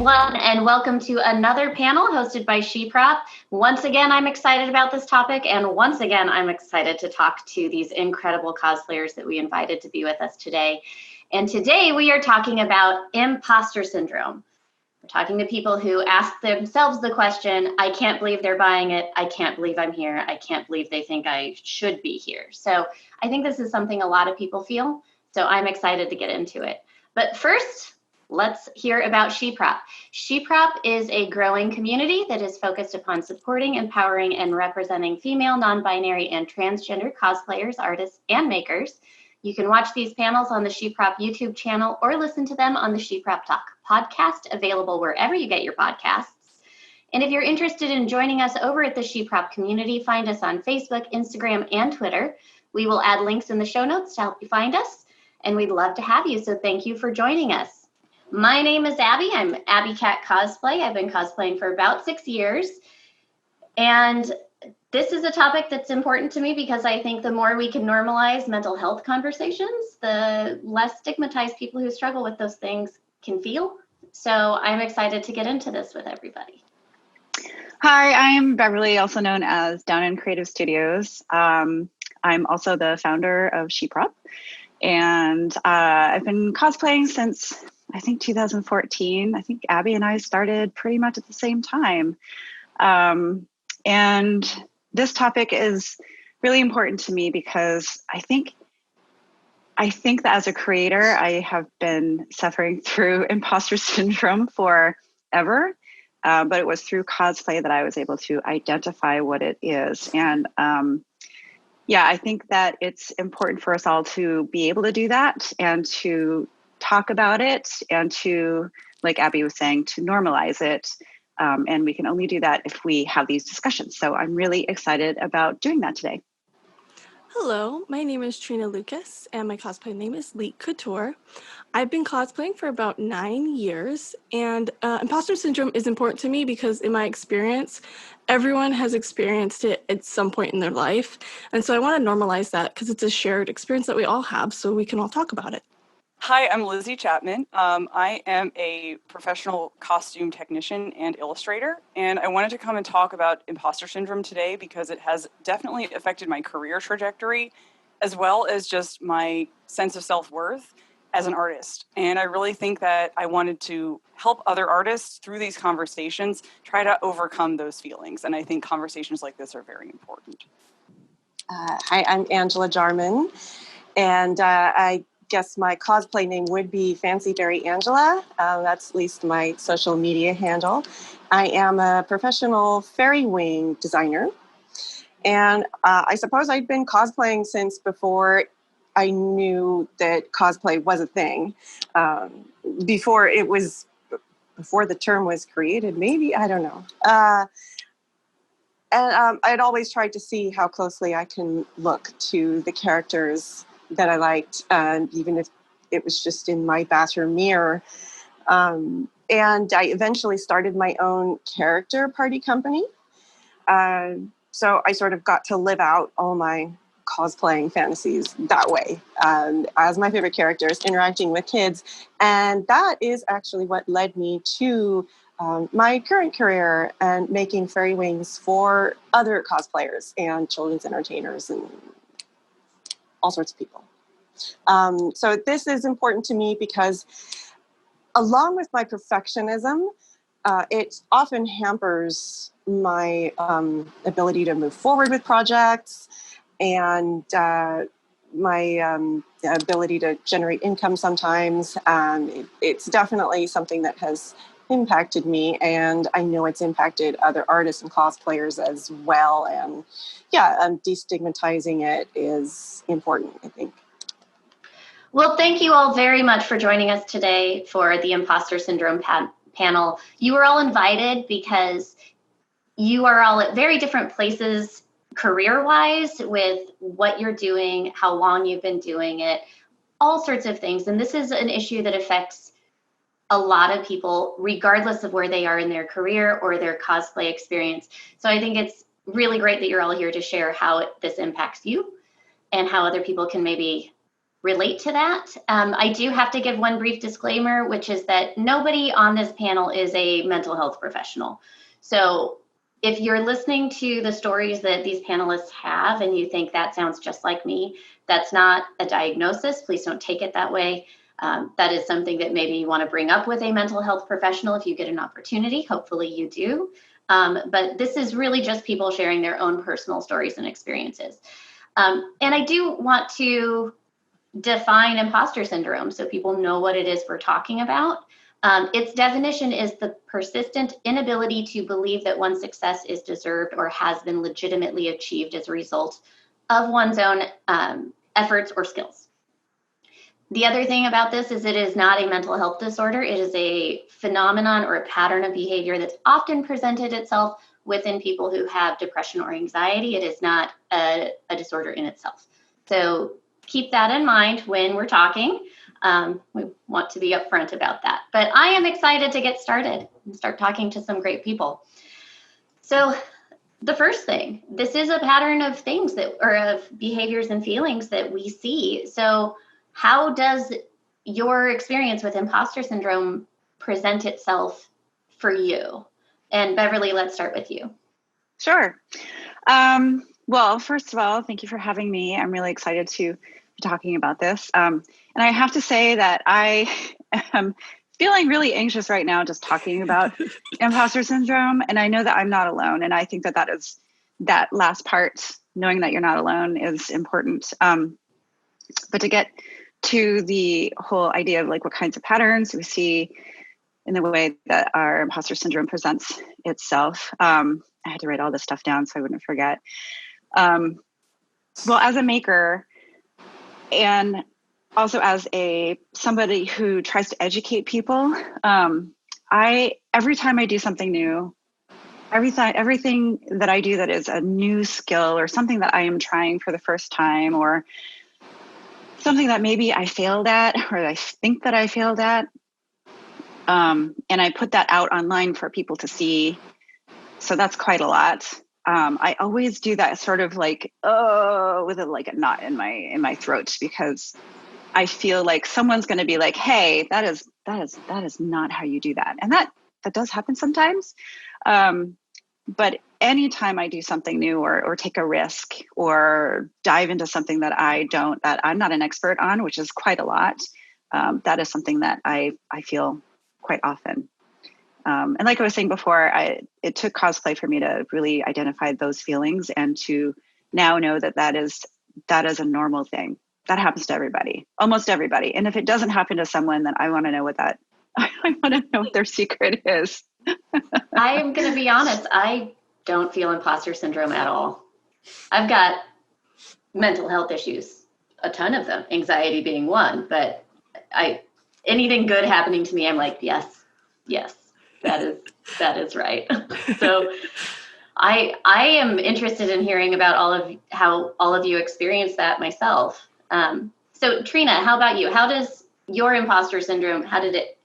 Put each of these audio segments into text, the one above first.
everyone, and welcome to another panel hosted by SheProp. Once again, I'm excited about this topic, and once again, I'm excited to talk to these incredible cosplayers that we invited to be with us today. And today we are talking about imposter syndrome. We're talking to people who ask themselves the question, I can't believe they're buying it, I can't believe I'm here, I can't believe they think I should be here. So I think this is something a lot of people feel, so I'm excited to get into it. But first, let's hear about SheProp. SheProp is a growing community that is focused upon supporting, empowering, and representing female, non-binary, and transgender cosplayers, artists, and makers. You can watch these panels on the SheProp YouTube channel or listen to them on the ShePropTalk podcast, available wherever you get your podcasts. And if you're interested in joining us over at the SheProp community, find us on Facebook, Instagram, and Twitter. We will add links in the show notes to help you find us, and we'd love to have you, so thank you for joining us. My name is Abby. I'm Abby Cat Cosplay. I've been cosplaying for about 6 years. And this is a topic that's important to me because I think the more we can normalize mental health conversations, the less stigmatized people who struggle with those things can feel. So I'm excited to get into this with everybody. Hi, I'm Beverly, also known as Down in Creative Studios. I'm also the founder of SheProp. And I've been cosplaying since I think 2014. I think Abby and I started pretty much at the same time. And this topic is really important to me because I think that as a creator, I have been suffering through imposter syndrome forever. But it was through cosplay that I was able to identify what it is. And yeah, I think that it's important for us all to be able to do that and to talk about it and to, like Abby was saying, to normalize it. And we can only do that if we have these discussions. So I'm really excited about doing that today. Hello, my name is Trina Lucas and my cosplay name is Leet Couture. I've been cosplaying for about 9 years, and imposter syndrome is important to me because in my experience, everyone has experienced it at some point in their life. And so I want to normalize that because it's a shared experience that we all have so we can all talk about it. Hi, I'm Lizzie Chapman. I am a professional costume technician and illustrator, and I wanted to come and talk about imposter syndrome today because it has definitely affected my career trajectory, as well as just my sense of self-worth as an artist. And I really think that I wanted to help other artists through these conversations try to overcome those feelings, and I think conversations like this are very important. Hi, I'm Angela Jarman, and I guess my cosplay name would be Fancy Fairy Angela. That's at least my social media handle. I am a professional fairy wing designer. And I suppose I'd been cosplaying since before I knew that cosplay was a thing. Before the term was created, maybe, I don't know. And I'd always tried to see how closely I can look to the characters that I liked, even if it was just in my bathroom mirror. And I eventually started my own character party company. So I sort of got to live out all my cosplaying fantasies that way, as my favorite characters, interacting with kids. And that is actually what led me to my current career and making fairy wings for other cosplayers and children's entertainers and all sorts of people. So this is important to me because along with my perfectionism, it often hampers my ability to move forward with projects and my ability to generate income sometimes. It's definitely something that has impacted me, and I know it's impacted other artists and cosplayers as well. And yeah, destigmatizing it is important, I think. Well, thank you all very much for joining us today for the Imposter Syndrome panel. You were all invited because you are all at very different places career-wise with what you're doing, how long you've been doing it, all sorts of things. And this is an issue that affects a lot of people, regardless of where they are in their career or their cosplay experience. So I think it's really great that you're all here to share how this impacts you and how other people can maybe relate to that. I do have to give one brief disclaimer, which is that nobody on this panel is a mental health professional. So if you're listening to the stories that these panelists have and you think that sounds just like me, that's not a diagnosis. Please don't take it that way. That is something that maybe you want to bring up with a mental health professional if you get an opportunity. Hopefully you do. But this is really just people sharing their own personal stories and experiences. And I do want to define imposter syndrome so people know what it is we're talking about. Its definition is the persistent inability to believe that one's success is deserved or has been legitimately achieved as a result of one's own efforts or skills. The other thing about this is it is not a mental health disorder. It is a phenomenon or a pattern of behavior that's often presented itself within people who have depression or anxiety. It is not a disorder in itself. So keep that in mind when we're talking. We want to be upfront about that. But I am excited to get started and start talking to some great people. So the first thing, this is a pattern of things that, or of behaviors and feelings that we see. So how does your experience with imposter syndrome present itself for you? And Beverly, let's start with you. Sure. Well, first of all, thank you for having me. I'm really excited to be talking about this. And I have to say that I am feeling really anxious right now just talking about imposter syndrome. And I know that I'm not alone. And I think that that last part, knowing that you're not alone, is important. But to get to the whole idea of like what kinds of patterns we see in the way that our imposter syndrome presents itself. I had to write all this stuff down so I wouldn't forget. Well, as a maker and also as somebody who tries to educate people, every time I do something new, everything that I do that is a new skill or something that I am trying for the first time or something that maybe I failed at or I think that I failed at, and I put that out online for people to see. So that's quite a lot. I always do that sort of like, with a knot in my throat, because I feel like someone's going to be like, hey, that is not how you do that. And that does happen sometimes. But anytime I do something new or take a risk or dive into something that I'm not an expert on, which is quite a lot, that is something that I feel quite often. And like I was saying before, it took cosplay for me to really identify those feelings and to now know that is a normal thing. That happens to everybody, almost everybody. And if it doesn't happen to someone, then I want to know what their secret is. I am going to be honest. I don't feel imposter syndrome at all. I've got mental health issues, a ton of them, anxiety being one, but anything good happening to me, I'm like, yes, that is right. So I am interested in hearing about how all of you experience that myself. So Trina, how about you? How does your imposter syndrome, how did it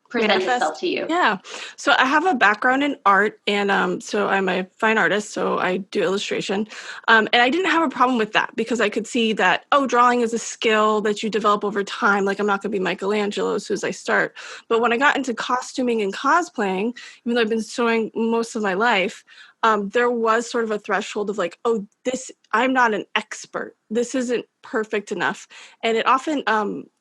present itself to you? Yeah. So I have a background in art, and so I'm a fine artist, so I do illustration. And I didn't have a problem with that because I could see that, drawing is a skill that you develop over time. Like, I'm not going to be Michelangelo as soon as I start. But when I got into costuming and cosplaying, even though I've been sewing most of my life, there was sort of a threshold of like, I'm not an expert. This isn't perfect enough. And it often,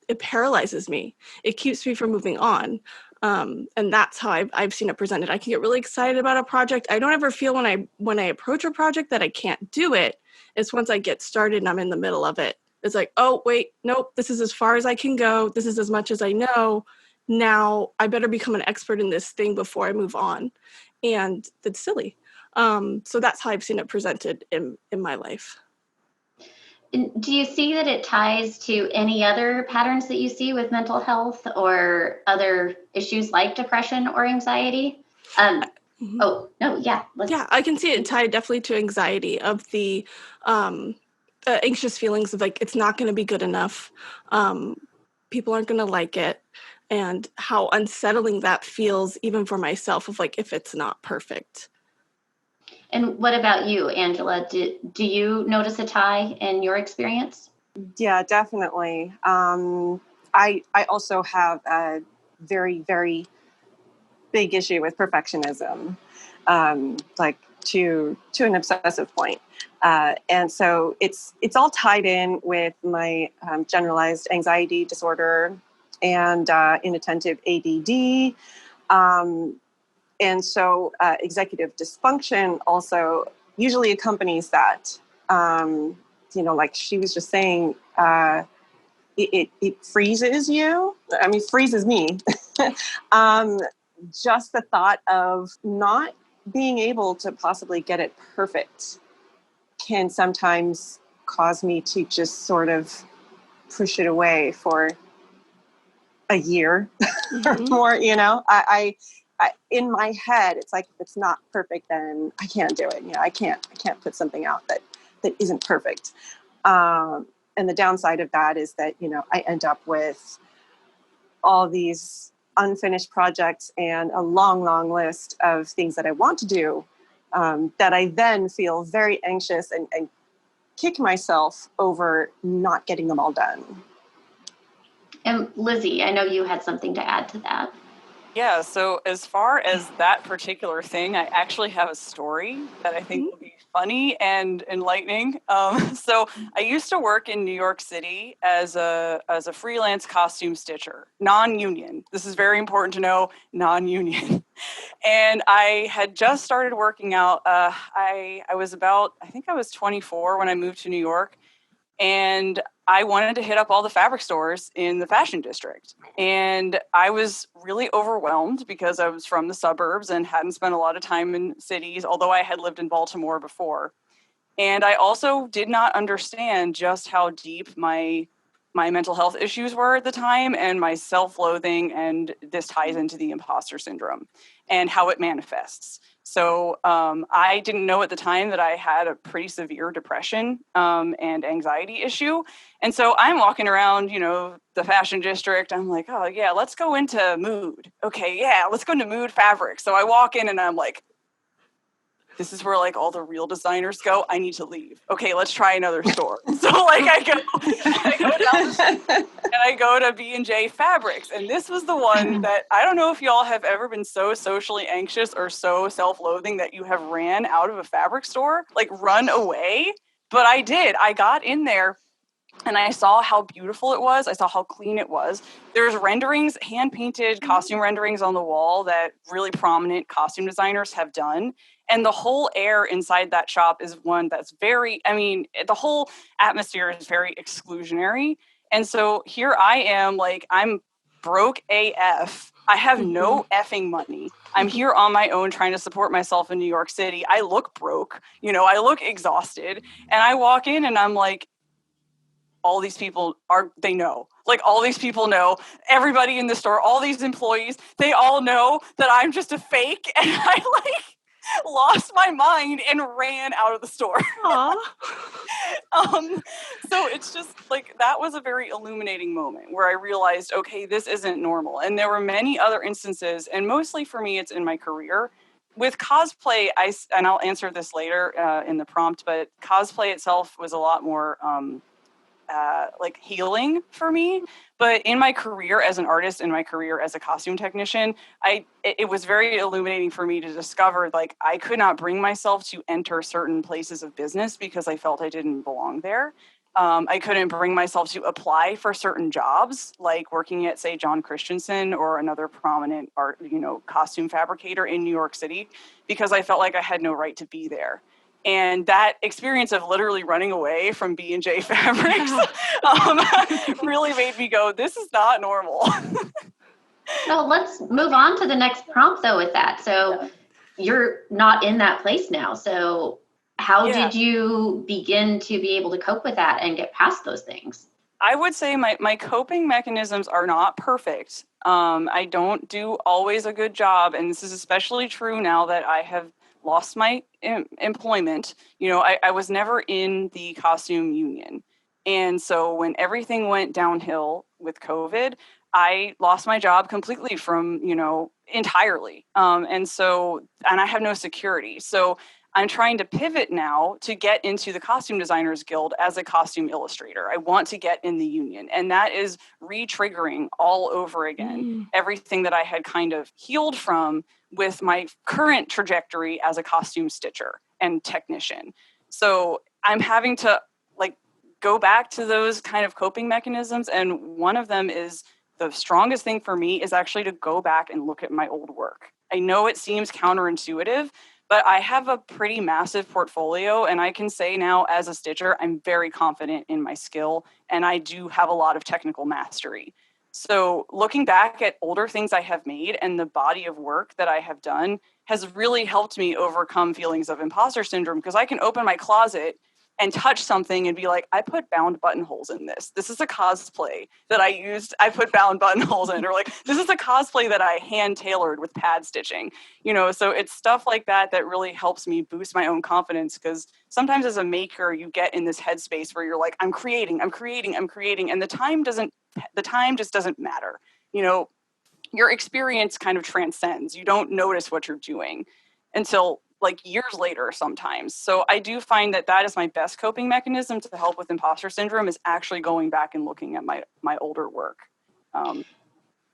it paralyzes me. It keeps me from moving on. And that's how I've seen it presented. I can get really excited about a project. I don't ever feel when I approach a project that I can't do it. It's once I get started and I'm in the middle of it. It's like, oh, wait, nope, this is as far as I can go. This is as much as I know. Now I better become an expert in this thing before I move on. And it's silly. So that's how I've seen it presented in my life. Do you see that it ties to any other patterns that you see with mental health or other issues like depression or anxiety? Oh, no, yeah. Yeah, I can see it tied definitely to anxiety of the anxious feelings of like, it's not going to be good enough. People aren't going to like it. And how unsettling that feels even for myself of like, if it's not perfect. And what about you, Angela? Do you notice a tie in your experience? Yeah, definitely. I also have a very, very big issue with perfectionism, like to an obsessive point. And so it's all tied in with my generalized anxiety disorder and inattentive ADD. Um, and so executive dysfunction also usually accompanies that. Like she was just saying, it freezes you. I mean, freezes me. um, just the thought of not being able to possibly get it perfect can sometimes cause me to just sort of push it away for a year or more. I in my head, it's like, if it's not perfect, then I can't do it. I can't put something out that isn't perfect. And the downside of that is that, I end up with all these unfinished projects and a long, long list of things that I want to do, that I then feel very anxious and kick myself over not getting them all done. And Lizzie, I know you had something to add to that. Yeah, so as far as that particular thing, I actually have a story that I think will be funny and enlightening. So I used to work in New York City as a freelance costume stitcher, non-union. This is very important to know, non-union. And I had just started working out. I think I was 24 when I moved to New York. And I wanted to hit up all the fabric stores in the fashion district. And I was really overwhelmed because I was from the suburbs and hadn't spent a lot of time in cities, although I had lived in Baltimore before. And I also did not understand just how deep my mental health issues were at the time, and my self-loathing, and this ties into the imposter syndrome and how it manifests. So I didn't know at the time that I had a pretty severe depression and anxiety issue. And so I'm walking around, the fashion district. I'm like, oh yeah, let's go into Mood. Okay, yeah, let's go into Mood Fabric. So I walk in and I'm like, this is where like all the real designers go. I need to leave. Okay, let's try another store. So like I go down the street and I go to B&J Fabrics. And this was the one that, I don't know if y'all have ever been so socially anxious or so self-loathing that you have ran out of a fabric store, like run away. But I did. I got in there and I saw how beautiful it was. I saw how clean it was. There's renderings, hand-painted costume renderings on the wall that really prominent costume designers have done. And the whole air inside that shop is one that's the whole atmosphere is very exclusionary. And so here I am, like, I'm broke AF. I have no effing money. I'm here on my own trying to support myself in New York City. I look broke, I look exhausted. And I walk in and I'm like, all these people know. Like, all these people know, everybody in the store, all these employees, they all know that I'm just a fake. And I lost my mind and ran out of the store. So it's just like, that was a very illuminating moment where I realized, okay, this isn't normal. And there were many other instances, and mostly for me, it's in my career. With cosplay, and I'll answer this later in the prompt, but cosplay itself was a lot more like healing for me. But in my career as an artist, in my career as a costume technician, it was very illuminating for me to discover, like, I could not bring myself to enter certain places of business because I felt I didn't belong there. I couldn't bring myself to apply for certain jobs, like working at, say, John Christensen or another prominent art, costume fabricator in New York City, because I felt like I had no right to be there. And that experience of literally running away from B&J Fabrics really made me go, this is not normal. So let's move on to the next prompt, though, with that. So you're not in that place now. So how did you begin to be able to cope with that and get past those things? I would say my coping mechanisms are not perfect. I don't do always a good job. And this is especially true now that I have lost my employment. I was never in the costume union. And so when everything went downhill with COVID, I lost my job completely from, entirely. And I have no security. So I'm trying to pivot now to get into the Costume Designers Guild as a costume illustrator. I want to get in the union, and that is re-triggering all over again everything that I had kind of healed from with my current trajectory as a costume stitcher and technician. So I'm having to like go back to those kind of coping mechanisms, and one of them is the strongest thing for me is actually to go back and look at my old work. I know it seems counterintuitive, but I have a pretty massive portfolio, and I can say now as a stitcher, I'm very confident in my skill, and I do have a lot of technical mastery. So looking back at older things I have made and the body of work that I have done has really helped me overcome feelings of imposter syndrome, because I can open my closet and touch something and be like, I put bound buttonholes in this. This is a cosplay that I used. I put bound buttonholes in, or like, this is a cosplay that I hand tailored with pad stitching, you know? So it's stuff like that that really helps me boost my own confidence. Because sometimes as a maker, you get in this headspace where you're like, I'm creating. And the time just doesn't matter. You know, your experience kind of transcends. You don't notice what you're doing until like years later sometimes. So I do find that that is my best coping mechanism to help with imposter syndrome, is actually going back and looking at my older work.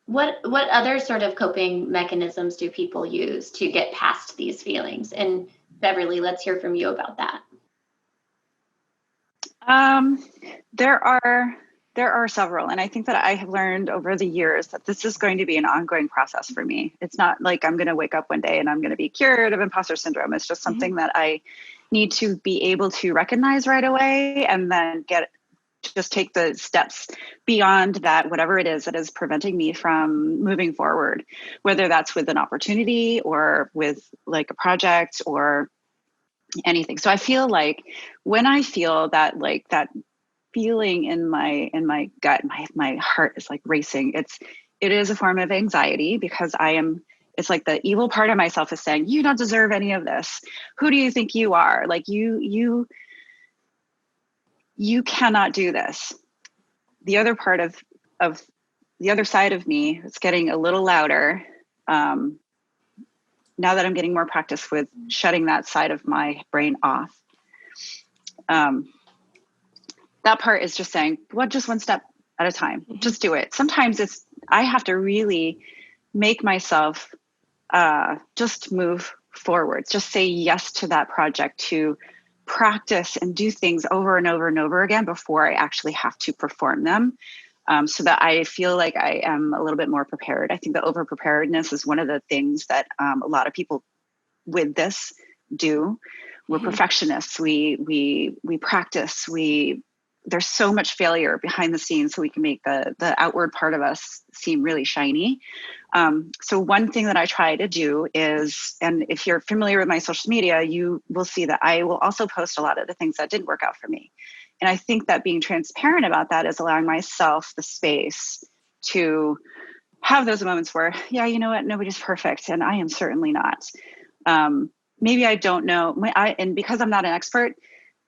What other sort of coping mechanisms do people use to get past these feelings? And Beverly, let's hear from you about that. There are several, and I think that I have learned over the years that this is going to be an ongoing process for me. It's not like I'm going to wake up one day and I'm going to be cured of imposter syndrome. It's just something that I need to be able to recognize right away, and then just take the steps beyond that, whatever it is that is preventing me from moving forward, whether that's with an opportunity or with like a project or anything. So I feel like when I feel that, like that feeling in my gut, my heart is like racing. It is a form of anxiety, because it's like the evil part of myself is saying, you don't deserve any of this. Who do you think you are? Like you cannot do this. The other part of the other side of me is getting a little louder. Now that I'm getting more practice with shutting that side of my brain off. That part is just saying, well, just one step at a time, just do it. Sometimes I have to really make myself just move forward, just say yes to that project, to practice and do things over and over and over again before I actually have to perform them, so that I feel like I am a little bit more prepared. I think the over preparedness is one of the things that a lot of people with this do. We're perfectionists. We practice. There's so much failure behind the scenes, so we can make the outward part of us seem really shiny. So one thing that I try to do is, and if you're familiar with my social media, you will see that I will also post a lot of the things that didn't work out for me. And I think that being transparent about that is allowing myself the space to have those moments where, yeah, you know what, nobody's perfect, and I am certainly not. Maybe I don't know, and because I'm not an expert,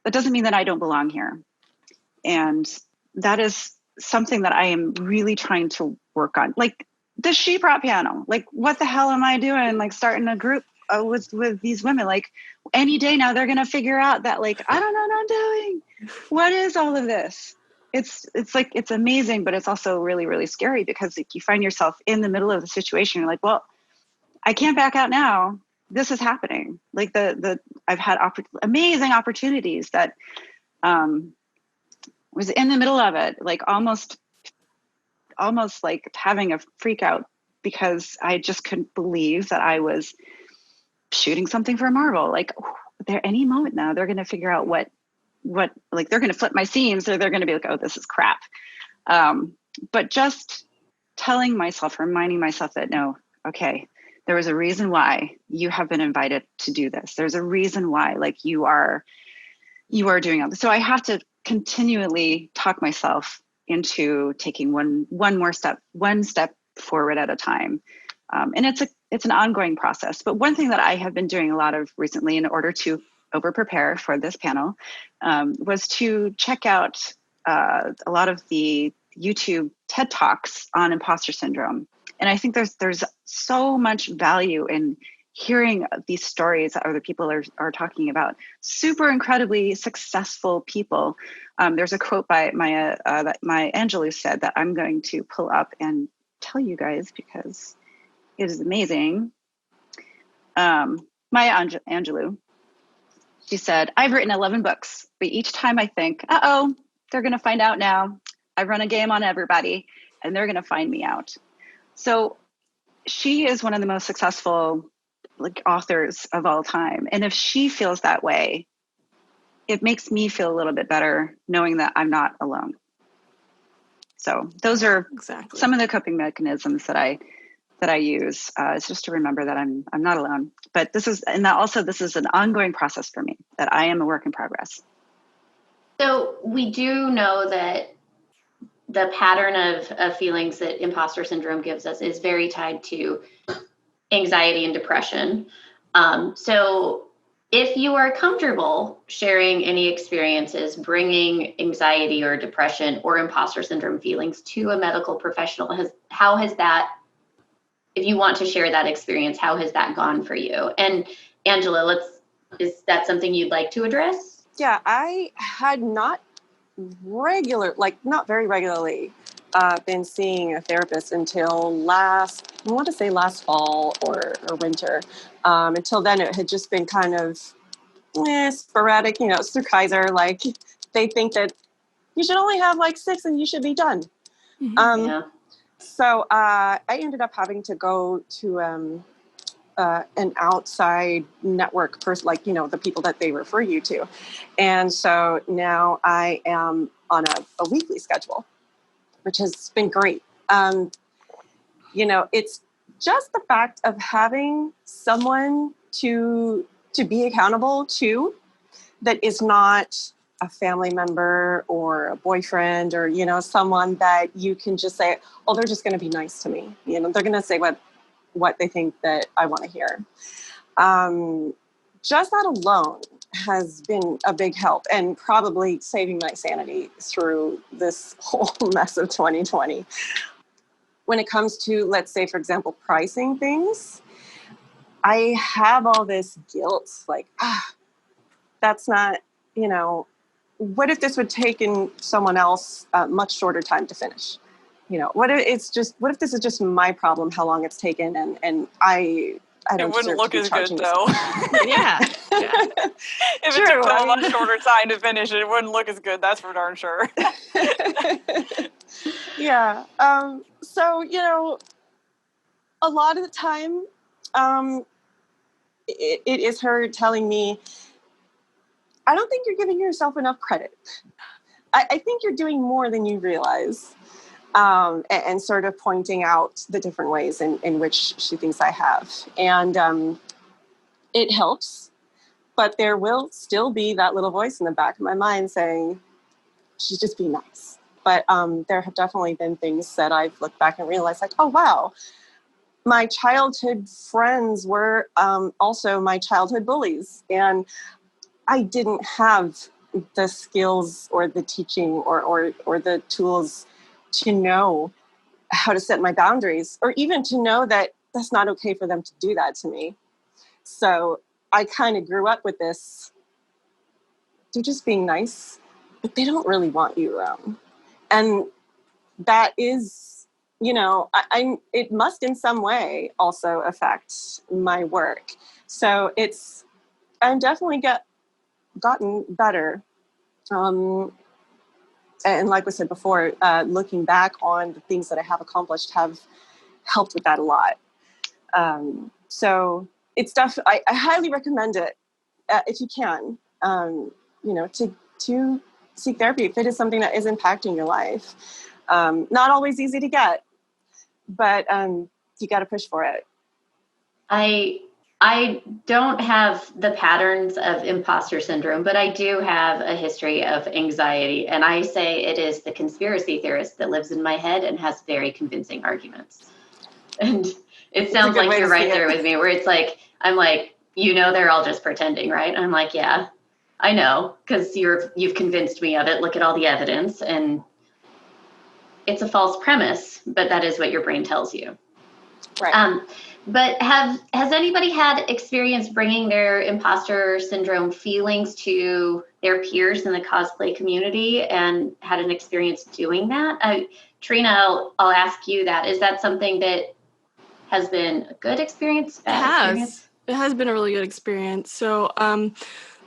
that doesn't mean that I don't belong here. And that is something that I am really trying to work on. Like the SheProp panel, like what the hell am I doing? Like starting a group with these women, like any day now they're going to figure out that, like, I don't know what I'm doing. What is all of this? It's like, it's amazing, but it's also really, really scary, because like you find yourself in the middle of the situation. You're like, well, I can't back out now. This is happening. Like I've had amazing opportunities that, was in the middle of it, like almost like having a freak out, because I just couldn't believe that I was shooting something for Marvel. Like, there any moment now, they're going to figure out what, like they're going to flip my scenes, or they're going to be like, oh, this is crap. But just telling myself, reminding myself that, no, okay, there was a reason why you have been invited to do this. There's a reason why, like, you are doing all this. So I have to continually talk myself into taking one step forward at a time. And it's an ongoing process. But one thing that I have been doing a lot of recently in order to over prepare for this panel was to check out a lot of the YouTube TED Talks on imposter syndrome. And I think there's so much value in hearing these stories that other people are talking about, super incredibly successful people. There's a quote by Maya that Maya Angelou said that I'm going to pull up and tell you guys because it is amazing. Maya Angelou, she said, "I've written 11 books, but each time I think, uh-oh, they're going to find out now. I run a game on everybody and they're going to find me out." So she is one of the most successful authors of all time. And if she feels that way, it makes me feel a little bit better knowing that I'm not alone. So those are some of the coping mechanisms that I use. It's just to remember that I'm not alone. But this is an ongoing process for me, that I am a work in progress. So we do know that the pattern of feelings that imposter syndrome gives us is very tied to anxiety and depression. So if you are comfortable sharing any experiences bringing anxiety or depression or imposter syndrome feelings to a medical professional, how has that, if you want to share that experience, how has that gone for you? And Angela, is that something you'd like to address? Yeah, I had not very regularly been seeing a therapist until last fall or winter. Until then, it had just been kind of sporadic, it's through Kaiser. Like, they think that you should only have 6 and you should be done. Yeah. So I ended up having to go to an outside network person, the people that they refer you to. And so now I am on a weekly schedule, which has been great. It's just the fact of having someone to be accountable to that is not a family member or a boyfriend or, someone that you can just say, oh, they're just going to be nice to me. They're going to say what they think that I want to hear. Just that alone has been a big help and probably saving my sanity through this whole mess of 2020. When it comes to, let's say, for example, pricing things, I have all this guilt, that's not, what if this would take in someone else a much shorter time to finish? What if this is just my problem, how long it's taken, and I don't It wouldn't look as good, though. Yeah. If it took them a much shorter time to finish it wouldn't look as good, that's for darn sure. Yeah. So, a lot of the time, it is her telling me, I don't think you're giving yourself enough credit. I think you're doing more than you realize. And sort of pointing out the different ways in which she thinks I have. And it helps, but there will still be that little voice in the back of my mind saying, she's just being nice. But there have definitely been things that I've looked back and realized, oh, wow, my childhood friends were also my childhood bullies. And I didn't have the skills or the teaching or the tools to know how to set my boundaries, or even to know that that's not okay for them to do that to me. So I kind of grew up with this, they're just being nice, but they don't really want you around. And that is, it must in some way also affect my work. So I'm definitely gotten better. And like we said before, looking back on the things that I have accomplished have helped with that a lot. So it's I highly recommend it if you can, to seek therapy if it is something that is impacting your life. Not always easy to get, but you got to push for it. I don't have the patterns of imposter syndrome, but I do have a history of anxiety. And I say it is the conspiracy theorist that lives in my head and has very convincing arguments. And it sounds like you're right there with me, where it's I'm they're all just pretending, right? And I'm like, yeah, I know, because you've convinced me of it. Look at all the evidence. And it's a false premise, but that is what your brain tells you. Right. But has anybody had experience bringing their imposter syndrome feelings to their peers in the cosplay community and had an experience doing that? Trina, I'll ask you that. Is that something that has been a good experience, bad experience? It has been a really good experience. So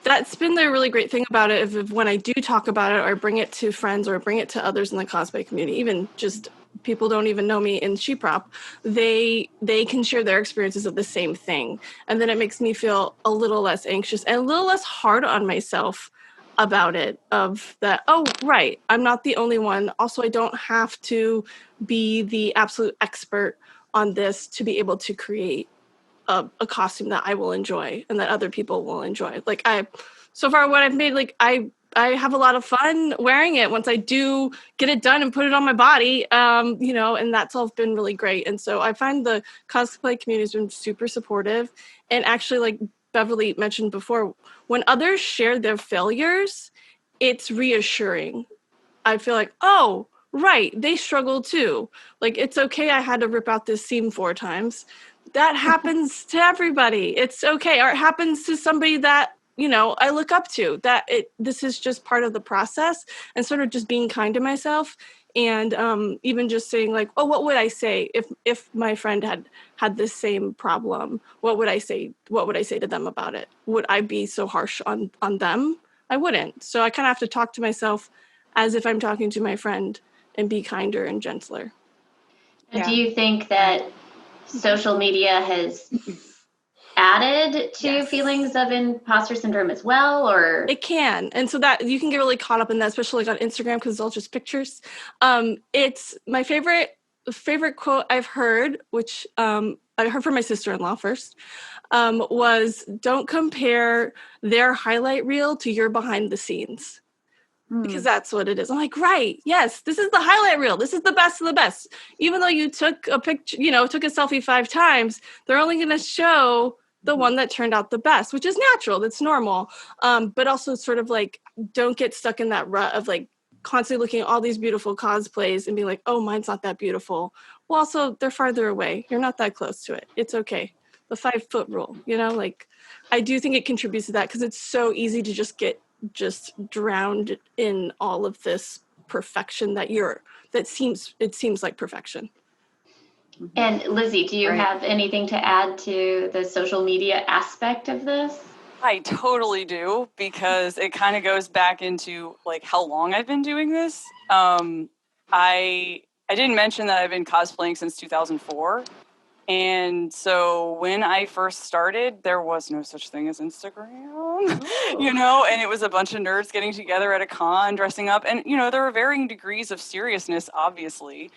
that's been the really great thing about it. If when I do talk about it or bring it to friends or bring it to others in the cosplay community, even just people don't even know me in SheProp, they can share their experiences of the same thing. And then it makes me feel a little less anxious and a little less hard on myself about it, of that, oh, right, I'm not the only one. Also, I don't have to be the absolute expert on this to be able to create a costume that I will enjoy and that other people will enjoy. Like so far what I've made, like I have a lot of fun wearing it once I do get it done and put it on my body, and that's all been really great. And so I find the cosplay community has been super supportive. And actually, like Beverly mentioned before, when others share their failures, it's reassuring. I feel like, oh, right, they struggle too. Like, it's okay, I had to rip out this seam 4 times. That happens to everybody. It's okay. Or it happens to somebody that, I look up to. This is just part of the process, and sort of just being kind to myself. And even just saying like, oh, what would I say if my friend had this same problem? What would I say? What would I say to them about it? Would I be so harsh on them? I wouldn't. So I kind of have to talk to myself as if I'm talking to my friend and be kinder and gentler. And do you think that social media has added to feelings of imposter syndrome as well, or? It can. And so that you can get really caught up in that, especially like on Instagram, because it's all just pictures. It's my favorite quote I've heard, which I heard from my sister-in-law first, was, don't compare their highlight reel to your behind the scenes. Because that's what it is. I'm like, right, yes, this is the highlight reel. This is the best of the best. Even though you took a picture, took a selfie 5 times, they're only going to show the one that turned out the best, which is natural. That's normal. But also sort of like, don't get stuck in that rut of like constantly looking at all these beautiful cosplays and being like, oh, mine's not that beautiful. Well, also, they're farther away. You're not that close to it. It's okay. The 5-foot rule, like, I do think it contributes to that, because it's so easy to just get drowned in all of this perfection it seems like perfection. And Lizzie, do you have anything to add to the social media aspect of this? I totally do, because it kind of goes back into like how long I've been doing this. I didn't mention that I've been cosplaying since 2004. And so when I first started, there was no such thing as Instagram, and it was a bunch of nerds getting together at a con, dressing up. And, there were varying degrees of seriousness, obviously.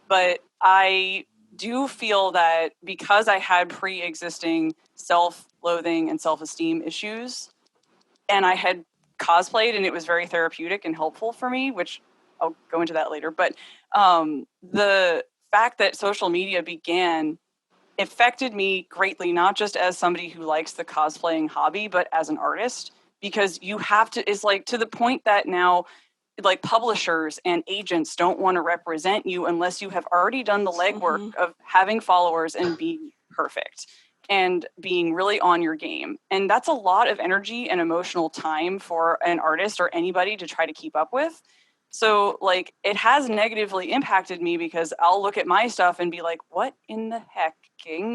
But I do feel that because I had pre-existing self-loathing and self-esteem issues, and I had cosplayed and it was very therapeutic and helpful for me, which I'll go into that later. But the fact that social media affected me greatly, not just as somebody who likes the cosplaying hobby, but as an artist, because you have to, it's like to the point that now like publishers and agents don't want to represent you unless you have already done the legwork of having followers and being perfect and being really on your game. And that's a lot of energy and emotional time for an artist or anybody to try to keep up with. So like it has negatively impacted me, because I'll look at my stuff and be like, what in the heck?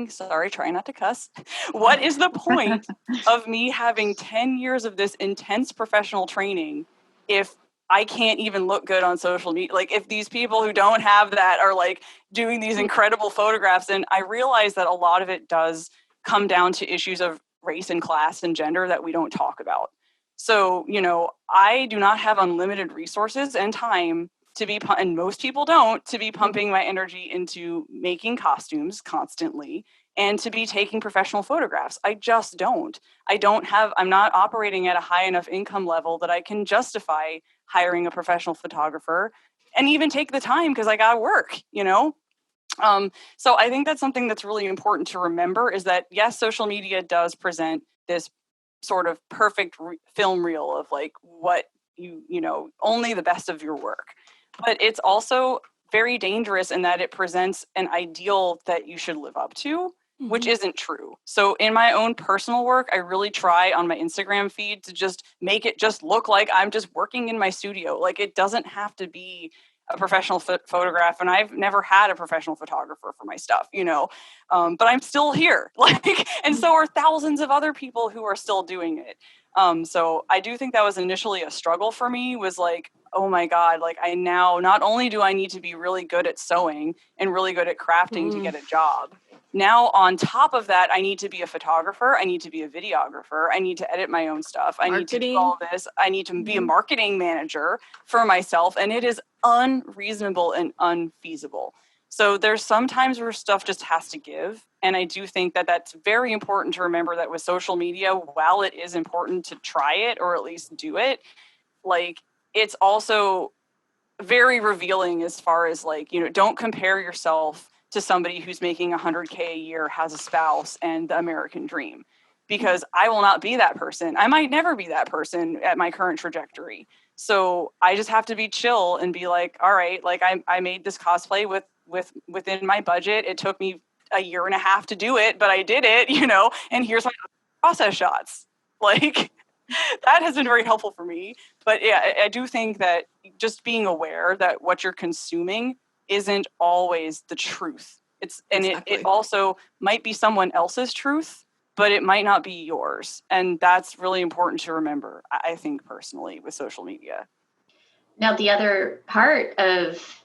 Sorry, try not to cuss. What is the point of me having 10 years of this intense professional training if I can't even look good on social media? Like if these people who don't have that are like doing these incredible photographs, and I realize that a lot of it does come down to issues of race and class and gender that we don't talk about. So, I do not have unlimited resources and time to be, and most people don't, to be pumping my energy into making costumes constantly and to be taking professional photographs. I just don't. I'm not operating at a high enough income level that I can justify hiring a professional photographer and even take the time, because I got to work, So I think that's something that's really important to remember, is that yes, social media does present this sort of perfect film reel of like what only the best of your work. But it's also very dangerous in that it presents an ideal that you should live up to. which isn't true. So in my own personal work, I really try on my Instagram feed to just make it just look like I'm just working in my studio. Like, it doesn't have to be a professional photograph, and I've never had a professional photographer for my stuff, but I'm still here. And so are thousands of other people who are still doing it. So I do think that was initially a struggle for me, was like, oh my God, like, I now, not only do I need to be really good at sewing and really good at crafting to get a job, now on top of that, I need to be a photographer, I need to be a videographer, I need to edit my own stuff, I need to do all this, I need to be a marketing manager for myself, and it is unreasonable and unfeasible. So there's some times where stuff just has to give, and I do think that that's very important to remember, that with social media, while it is important to try it or at least do it, like, it's also very revealing as far as, like, don't compare yourself to somebody who's making $100K a year, has a spouse, and the American dream, because I will not be that person. I might never be that person at my current trajectory. So I just have to be chill and be like, all right, like, I made this cosplay within my budget. It took me a year and a half to do it, but I did it, and here's my process shots. Like, that has been very helpful for me. But yeah, I do think that just being aware that what you're consuming isn't always the truth. It also might be someone else's truth, but it might not be yours. And that's really important to remember, I think, personally, with social media. Now, the other part of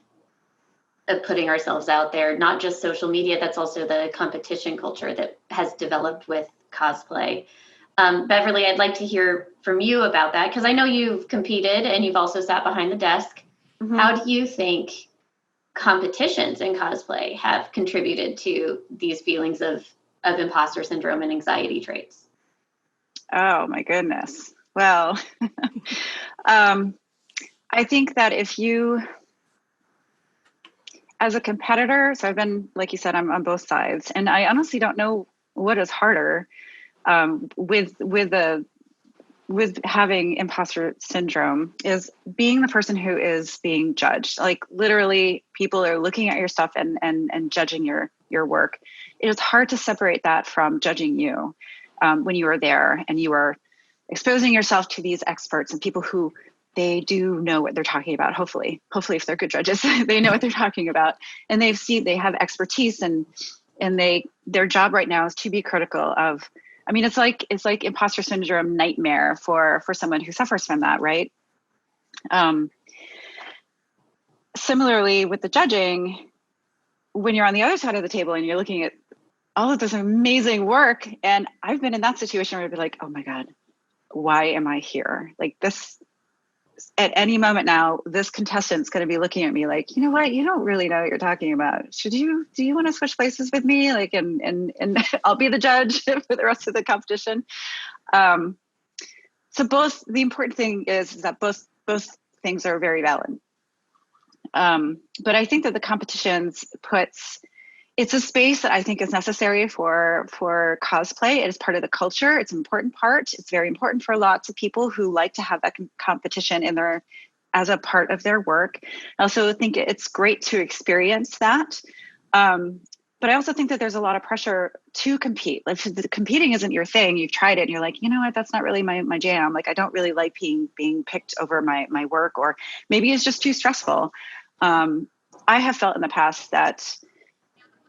putting ourselves out there, not just social media, that's also the competition culture that has developed with cosplay. Beverly, I'd like to hear from you about that, because I know you've competed and you've also sat behind the desk. How do you think competitions in cosplay have contributed to these feelings of imposter syndrome and anxiety traits? Oh my goodness. Well, I think that if you, as a competitor, so I've been, like you said, I'm on both sides, and I honestly don't know what is harder with having imposter syndrome, is being the person who is being judged. Like, literally, people are looking at your stuff and judging your work. It is hard to separate that from judging you when you are there and you are exposing yourself to these experts and people who they do know what they're talking about. Hopefully if they're good judges, they know what they're talking about, and they have expertise, and their job right now is to be critical of. I mean, it's like imposter syndrome nightmare for someone who suffers from that, right? Similarly, with the judging, when you're on the other side of the table and you're looking at all of this amazing work, and I've been in that situation where I'd be like, oh my God, why am I here? Like, this, at any moment now, this contestant's going to be looking at me like, you know what, you don't really know what you're talking about. Do you want to switch places with me? Like, and I'll be the judge for the rest of the competition. So the important thing is that both things are very valid. But I think that the competitions it's a space that I think is necessary for cosplay. It is part of the culture. It's an important part. It's very important for lots of people who like to have that competition as a part of their work. I also think it's great to experience that. But I also think that there's a lot of pressure to compete. Like, if the competing isn't your thing, you've tried it and you're like, you know what, that's not really my jam. Like, I don't really like being picked over my work, or maybe it's just too stressful. I have felt in the past that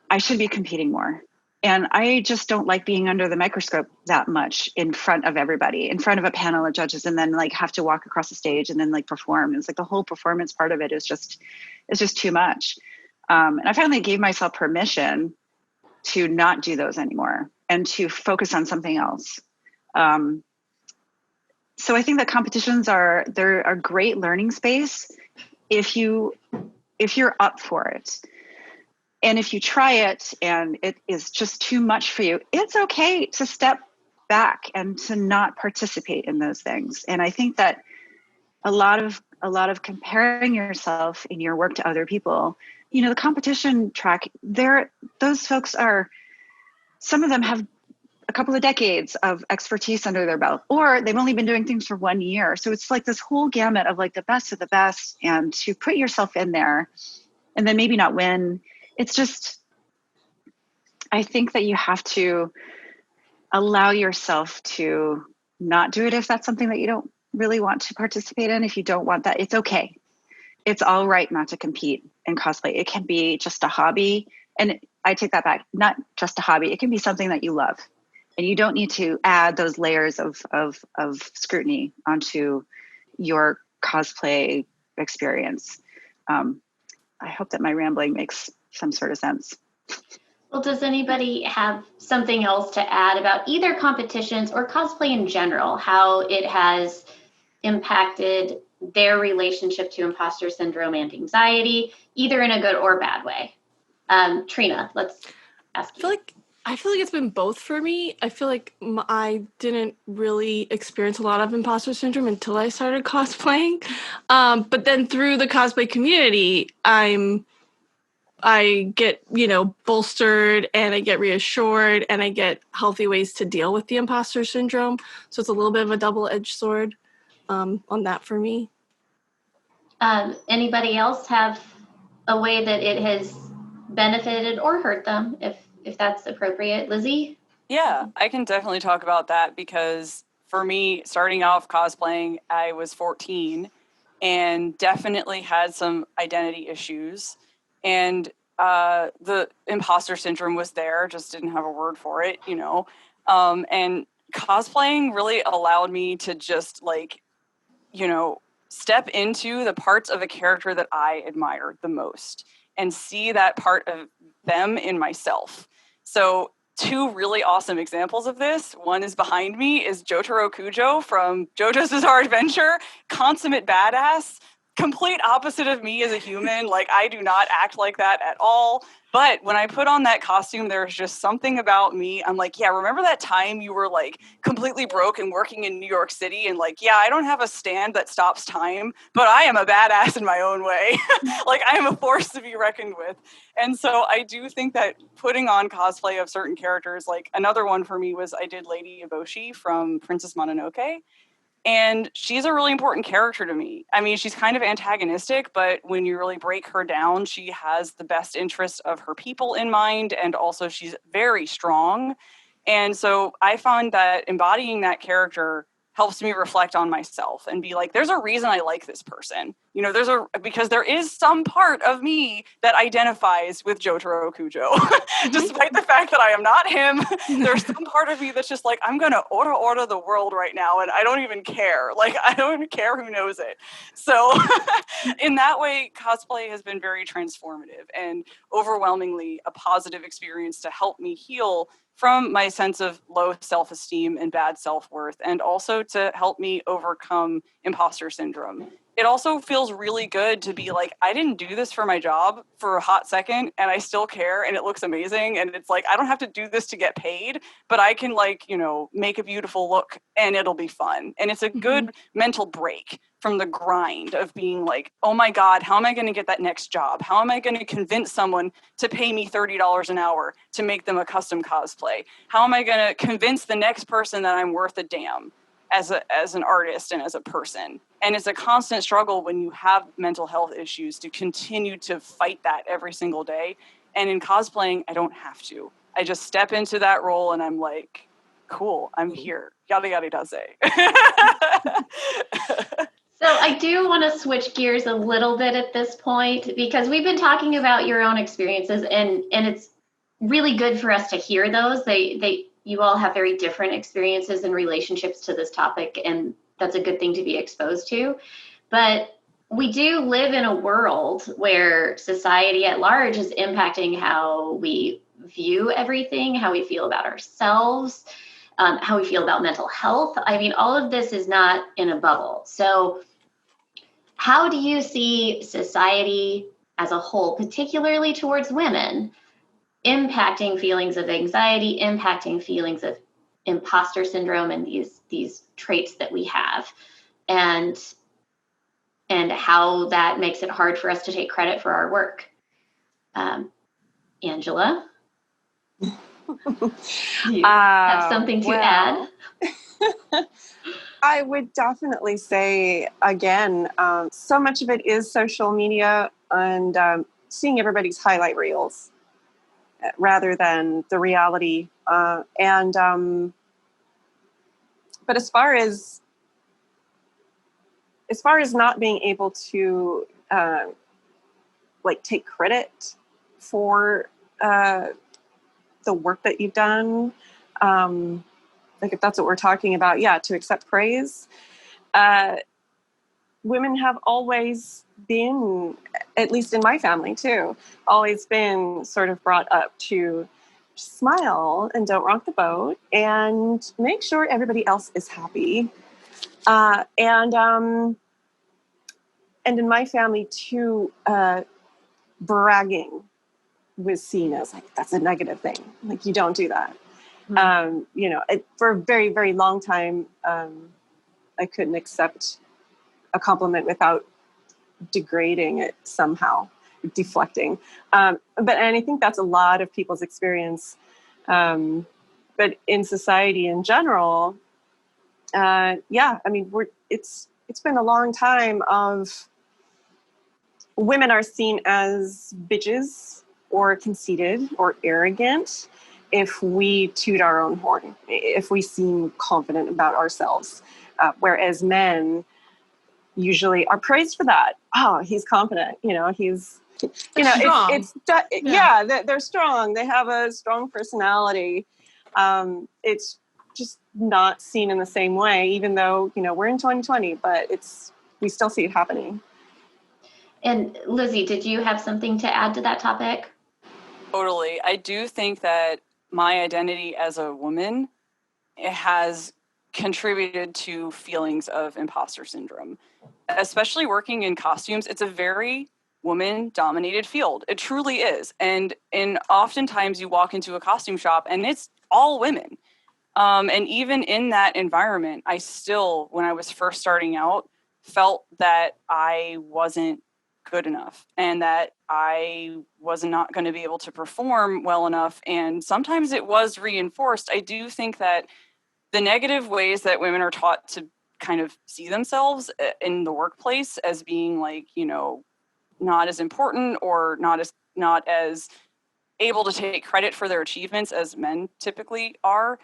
I should be competing more. And I just don't like being under the microscope that much in front of everybody, in front of a panel of judges, and then like have to walk across the stage and then like perform. It's like the whole performance part of it is just too much. And I finally gave myself permission to not do those anymore and to focus on something else. So I think that competitions they're a great learning space if you're up for it. And if you try it and it is just too much for you, it's okay to step back and to not participate in those things. And I think that a lot of comparing yourself in your work to other people, the competition track, those folks some of them have a couple of decades of expertise under their belt, or they've only been doing things for 1 year. So it's like this whole gamut of like the best of the best, and to put yourself in there and then maybe not win. It's just, I think that you have to allow yourself to not do it if that's something that you don't really want to participate in. If you don't want that, it's okay. It's all right not to compete in cosplay. It can be just a hobby. And I take that back, not just a hobby. It can be something that you love. And you don't need to add those layers of scrutiny onto your cosplay experience. I hope that my rambling makes some sort of sense. Well, does anybody have something else to add about either competitions or cosplay in general, how it has impacted their relationship to imposter syndrome and anxiety, either in a good or bad way? Trina, let's ask you. I feel like it's been both for me. I feel like I didn't really experience a lot of imposter syndrome until I started cosplaying. But then through the cosplay community, I get, bolstered, and I get reassured, and I get healthy ways to deal with the imposter syndrome. So it's a little bit of a double-edged sword on that for me. Anybody else have a way that it has benefited or hurt them, if that's appropriate? Lizzie? Yeah, I can definitely talk about that, because for me, starting off cosplaying, I was 14 and definitely had some identity issues. And the imposter syndrome was there, just didn't have a word for it, and cosplaying really allowed me to just step into the parts of a character that I admire the most and see that part of them in myself. So 2 really awesome examples of this. One is behind me, is Jotaro Kujo from JoJo's Bizarre Adventure, consummate badass, complete opposite of me as a human. Like, I do not act like that at all. But when I put on that costume, there's just something about me. I'm like, yeah, remember that time you were like completely broke and working in New York City? And like, yeah, I don't have a stand that stops time, but I am a badass in my own way. Like, I am a force to be reckoned with. And so I do think that putting on cosplay of certain characters, like another one for me was I did Lady Eboshi from Princess Mononoke. And she's a really important character to me. I mean, she's kind of antagonistic, but when you really break her down, she has the best interest of her people in mind. And also she's very strong. And so I found that embodying that character helps me reflect on myself and be like, there's a reason I like this person. Because there is some part of me that identifies with Jotaro Kujo. Despite the fact that I am not him, there's some part of me that's just like, I'm going to order the world right now, and I don't even care. Like, I don't even care who knows it. So in that way, cosplay has been very transformative and overwhelmingly a positive experience to help me heal from my sense of low self-esteem and bad self-worth, and also to help me overcome imposter syndrome. It also feels really good to be like, I didn't do this for my job for a hot second, and I still care, and it looks amazing. And it's like, I don't have to do this to get paid, but I can make a beautiful look, and it'll be fun. And it's a good mental break from the grind of being like, oh my God, how am I going to get that next job? How am I going to convince someone to pay me $30 an hour to make them a custom cosplay? How am I going to convince the next person that I'm worth a damn as an artist and as a person? And it's a constant struggle when you have mental health issues to continue to fight that every single day. And in cosplaying, I don't have to. I just step into that role and I'm like, cool, I'm here. Yada yada daze. So I do want to switch gears a little bit at this point, because we've been talking about your own experiences, and it's really good for us to hear those. You all have very different experiences and relationships to this topic, and that's a good thing to be exposed to. But we do live in a world where society at large is impacting how we view everything, how we feel about ourselves, how we feel about mental health. I mean, all of this is not in a bubble. So how do you see society as a whole, particularly towards women, impacting feelings of anxiety, impacting feelings of imposter syndrome, and these traits that we have, and how that makes it hard for us to take credit for our work? Angela, you have something to add? I would definitely say, again, so much of it is social media and seeing everybody's highlight reels. rather than the reality. But as far as not being able to like take credit for the work that you've done, like if that's what we're talking about, yeah, to accept praise. Women have always been, at least in my family too, always been sort of brought up to smile and don't rock the boat and make sure everybody else is happy. And in my family too, bragging was seen as like, that's a negative thing. Like, you don't do that. For a very, very long time, I couldn't accept a compliment without degrading it somehow, deflecting. And I think that's a lot of people's experience. But in society in general, it's been a long time of women are seen as bitches or conceited or arrogant if we toot our own horn, if we seem confident about ourselves, whereas men usually are praised for that. Oh, he's confident. He's, strong. They're strong. They have a strong personality. It's just not seen in the same way, even though, we're in 2020, but we still see it happening. And Lizzie, did you have something to add to that topic? Totally. I do think that my identity as a woman has contributed to feelings of imposter syndrome. Especially working in costumes, it's a very woman-dominated field. It truly is. And oftentimes you walk into a costume shop and it's all women. And even in that environment, I still, when I was first starting out, felt that I wasn't good enough and that I was not going to be able to perform well enough. And sometimes it was reinforced. I do think that the negative ways that women are taught to kind of see themselves in the workplace as being like, not as important or not as able to take credit for their achievements as men typically are.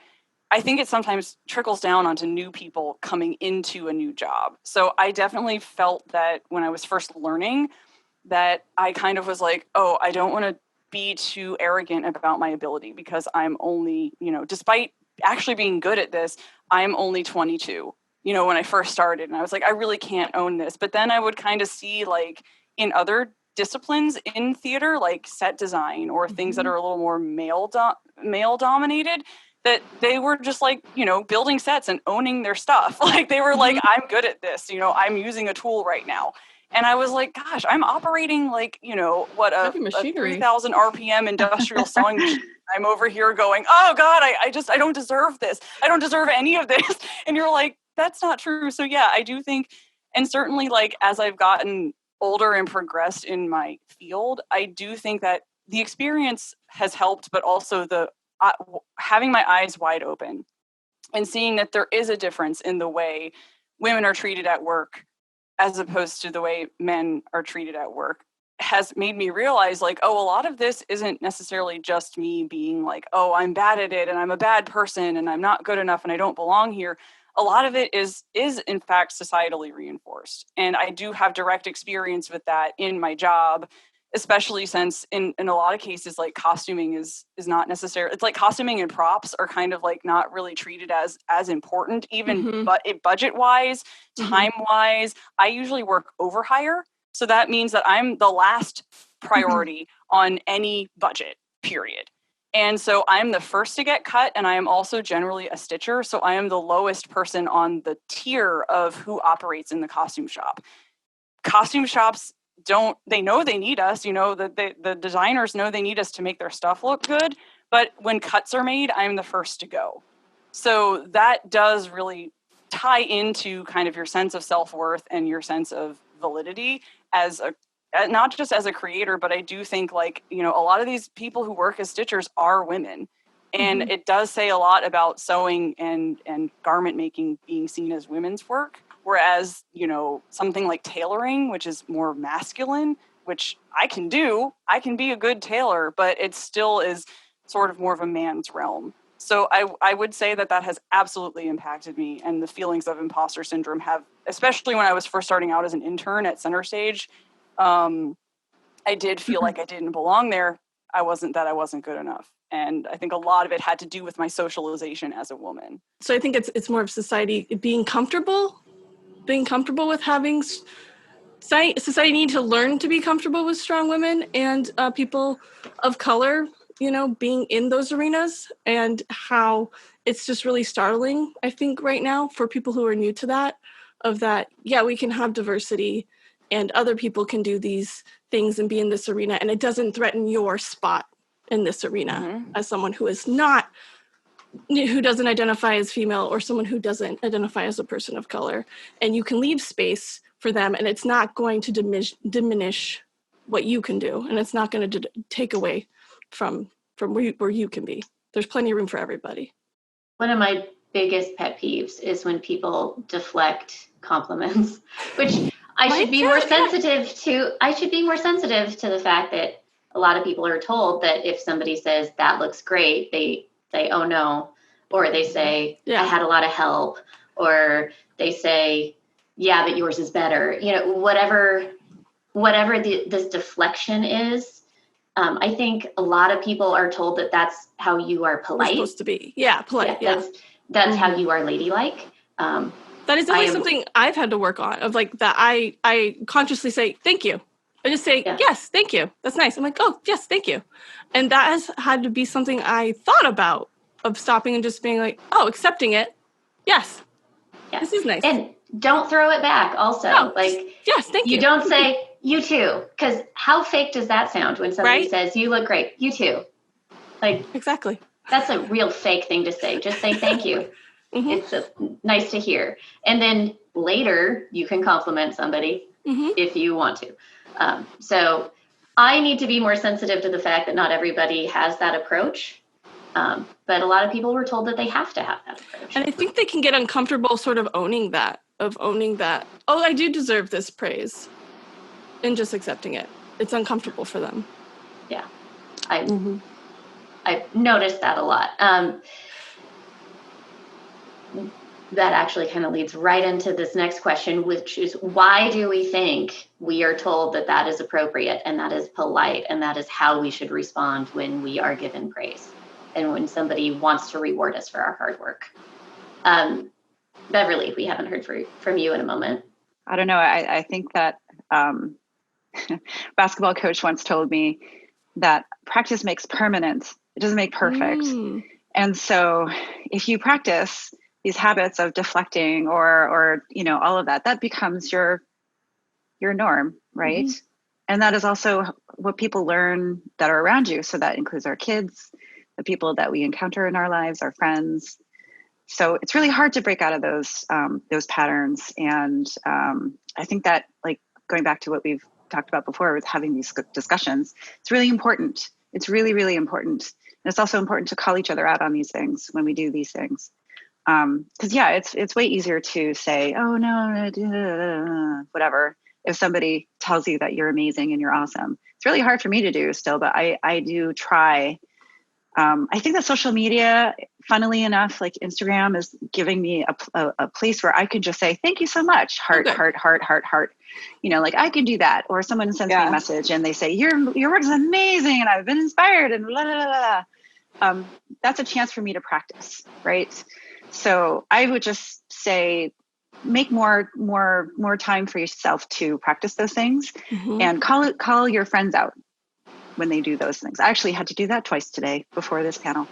I think it sometimes trickles down onto new people coming into a new job. So I definitely felt that when I was first learning that I kind of was like, oh, I don't want to be too arrogant about my ability because I'm only, despite actually being good at this, I'm only 22, when I first started. And I was like, I really can't own this. But then I would kind of see like in other disciplines in theater, like set design or things that are a little more male dominated, that they were just like, building sets and owning their stuff. Like they were like, I'm good at this, I'm using a tool right now. And I was like, gosh, I'm operating like, a 3,000 RPM industrial sewing machine. I'm over here going, oh God, I don't deserve this. I don't deserve any of this. And you're like, that's not true. So yeah, I do think, and certainly like as I've gotten older and progressed in my field, I do think that the experience has helped, but also having my eyes wide open and seeing that there is a difference in the way women are treated at work as opposed to the way men are treated at work has made me realize like, oh, a lot of this isn't necessarily just me being like, oh, I'm bad at it and I'm a bad person and I'm not good enough and I don't belong here. A lot of it is in fact societally reinforced. And I do have direct experience with that in my job, especially since in a lot of cases, like costuming is not necessarily, it's like costuming and props are kind of like not really treated as important, even but budget wise, time wise. I usually work over hire. So that means that I'm the last priority on any budget, period. And so I'm the first to get cut, and I am also generally a stitcher. So I am the lowest person on the tier of who operates in the costume shop. Costume shops they know they need us, the designers know they need us to make their stuff look good. But when cuts are made, I'm the first to go. So that does really tie into kind of your sense of self-worth and your sense of validity as not just as a creator, but I do think like, a lot of these people who work as stitchers are women. And it does say a lot about sewing and garment making being seen as women's work. Whereas, something like tailoring, which is more masculine, which I can do. I can be a good tailor, but it still is sort of more of a man's realm. So I would say that has absolutely impacted me, and the feelings of imposter syndrome have, especially when I was first starting out as an intern at Center Stage, I did feel like I didn't belong there. I wasn't good enough. And I think a lot of it had to do with my socialization as a woman. So I think it's more of society being comfortable with having society need to learn to be comfortable with strong women and people of color, being in those arenas, and how it's just really startling, I think, right now for people who are new to that, we can have diversity and other people can do these things and be in this arena, and it doesn't threaten your spot in this arena as someone who doesn't identify as female, or someone who doesn't identify as a person of color. And you can leave space for them, and it's not going to diminish what you can do, and it's not going to take away from where you can be. There's plenty of room for everybody. One of my biggest pet peeves is when people deflect compliments, which I should be more sensitive to. I should be more sensitive to the fact that a lot of people are told that if somebody says that looks great, they say, oh no, or they say, I had a lot of help, or they say, yeah, but yours is better. Whatever this deflection is, I think a lot of people are told that that's how you are polite. We're supposed to be. Yeah, polite. Yeah. That's how you are ladylike. That is definitely something I've had to work on, of like that I consciously say, thank you. I just say, yes, thank you. That's nice. I'm like, oh, yes, thank you. And that has had to be something I thought about, of stopping and just being like, oh, accepting it. Yes. This is nice. And don't throw it back also. No, yes, thank you. You don't say, you too. Because how fake does that sound when somebody says, you look great, you too? Like, exactly. That's a real fake thing to say. Just say thank you. It's nice to hear. And then later you can compliment somebody if you want to. So I need to be more sensitive to the fact that not everybody has that approach. But a lot of people were told that they have to have that approach. And I think they can get uncomfortable sort of owning that, oh, I do deserve this praise, and just accepting it. It's uncomfortable for them. Yeah. I've noticed that a lot. That actually kind of leads right into this next question, which is, why do we think we are told that is appropriate and that is polite and that is how we should respond when we are given praise and when somebody wants to reward us for our hard work? Beverly, we haven't heard from you in a moment. I don't know. I think that basketball coach once told me that practice makes permanent. It doesn't make perfect. And so if you practice these habits of deflecting or all of that becomes your norm, right? And that is also what people learn that are around you. So that includes our kids, the people that we encounter in our lives, our friends. So it's really hard to break out of those patterns. And I think that, like, going back to what we've talked about before with having these discussions, it's really important. It's really, really important. And it's also important to call each other out on these things when we do these things. Because it's way easier to say, oh no, whatever, if somebody tells you that you're amazing and you're awesome. It's really hard for me to do still, but I do try. I think that social media, funnily enough, like Instagram, is giving me a place where I can just say, thank you so much, heart. Like I can do that. Or someone sends me a message and they say, your work is amazing and I've been inspired and blah, blah, blah, blah. That's a chance for me to practice, right? So I would just say, make more time for yourself to practice those things and call your friends out when they do those things. I actually had to do that twice today before this panel.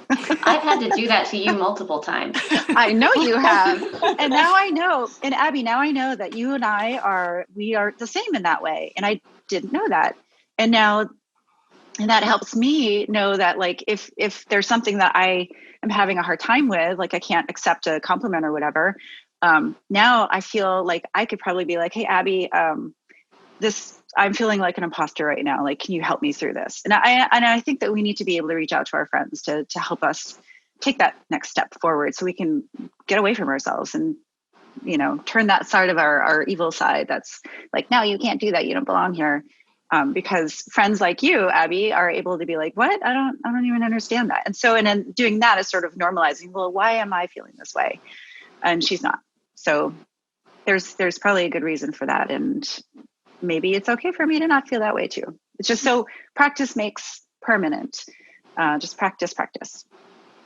I've had to do that to you multiple times. I know you have. And now I know, and Abby, now I know that you and we are the same in that way. And I didn't know that. And that helps me know that, like, if there's something that I am having a hard time with, like I can't accept a compliment or whatever. Now I feel like I could probably be like, hey, Abby, I'm feeling like an imposter right now. Like, can you help me through this? And I think that we need to be able to reach out to our friends to help us take that next step forward so we can get away from ourselves and, turn that side of our evil side that's like, no, you can't do that. You don't belong here. because friends like you, Abby, are able to be like, what? I don't even understand that. And so, and then doing that is sort of normalizing, well, why am I feeling this way? And she's not. So there's probably a good reason for that. And maybe it's okay for me to not feel that way too. It's just so practice makes permanent. Just practice.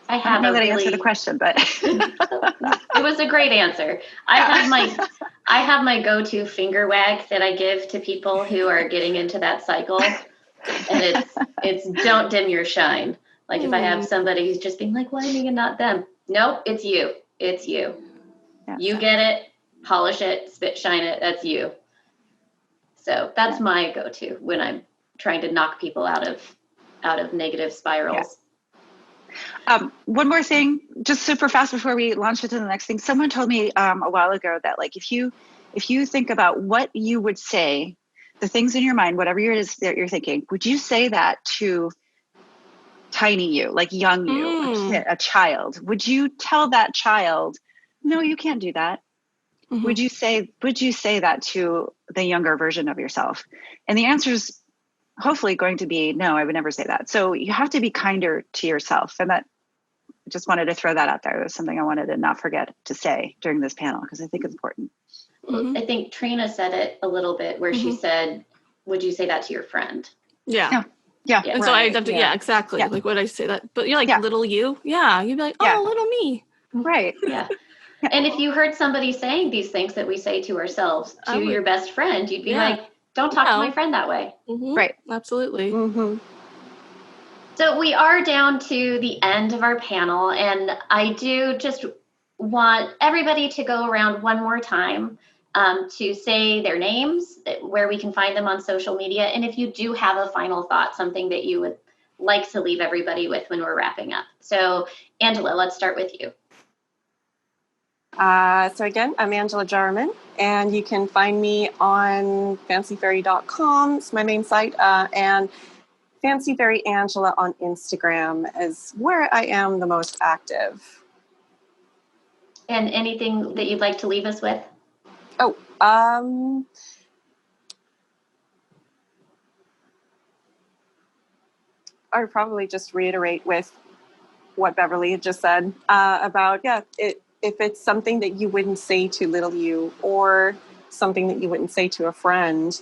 I don't know that I answered the question, but it was a great answer. I have my go-to finger wag that I give to people who are getting into that cycle, and it's don't dim your shine. Like if I have somebody who's just being like, why me and not them? Nope, it's you. It's you. Yeah. You get it, polish it, spit shine it. That's you. So that's my go-to when I'm trying to knock people out of negative spirals. Yeah. One more thing, just super fast before we launch into the next thing. Someone told me a while ago that like if you think about what you would say, the things in your mind, whatever it is that you're thinking, would you say that to tiny you, like young you, a child? Would you tell that child, no, you can't do that? Mm-hmm. Would you say that to the younger version of yourself? And the answer is hopefully going to be no, I would never say that. So you have to be kinder to yourself. And that, I just wanted to throw that out there. That's something I wanted to not forget to say during this panel because I think it's important. Mm-hmm. I think Trina said it a little bit where she said, would you say that to your friend? Yeah. Yeah. And so I have to, exactly. Yeah. Like, would I say that? But you're like, little you? Yeah. You'd be like, oh, little me. Right. Yeah. And if you heard somebody saying these things that we say to ourselves to your best friend, you'd be like, don't talk to my friend that way. Mm-hmm. Right. Absolutely. Mm-hmm. So we are down to the end of our panel, and I do just want everybody to go around one more time to say their names, where we can find them on social media, and if you do have a final thought, something that you would like to leave everybody with when we're wrapping up. So Angela, let's start with you. So again, I'm Angela Jarman, and you can find me on fancyfairy.com. It's my main site, and Fancy Fairy Angela on Instagram is where I am the most active. And anything that you'd like to leave us with? I would probably just reiterate with what Beverly just said about, if it's something that you wouldn't say to little you or something that you wouldn't say to a friend,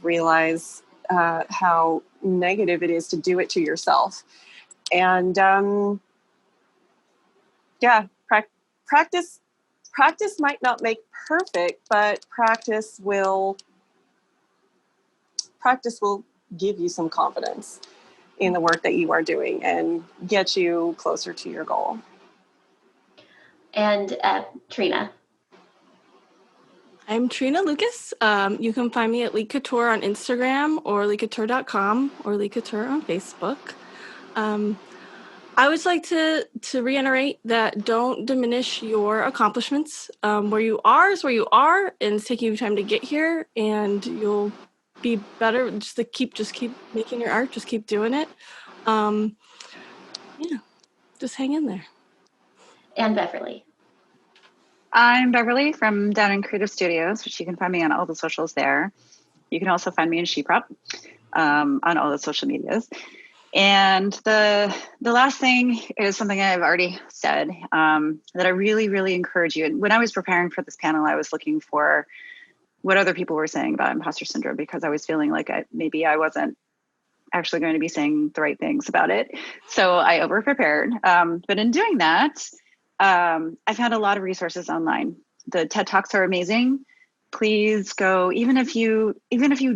realize how negative it is to do it to yourself. And practice might not make perfect, but practice will give you some confidence in the work that you are doing and get you closer to your goal. And Trina. I'm Trina Lucas. You can find me at Leigh Couture on Instagram or leigcouture.com or Leigh Couture on Facebook. I would like to reiterate that don't diminish your accomplishments. Where you are is where you are, and it's taking you time to get here, and you'll be better. Just keep making your art. Just keep doing it. Just hang in there. And Beverly. I'm Beverly from Down in Creative Studios, which you can find me on all the socials there. You can also find me in SheProp on all the social medias. And the last thing is something I've already said that I really, really encourage you. And when I was preparing for this panel, I was looking for what other people were saying about imposter syndrome because I was feeling like maybe I wasn't actually going to be saying the right things about it. So I over-prepared. But in doing that, I found a lot of resources online. The TED Talks are amazing. Please go, even if you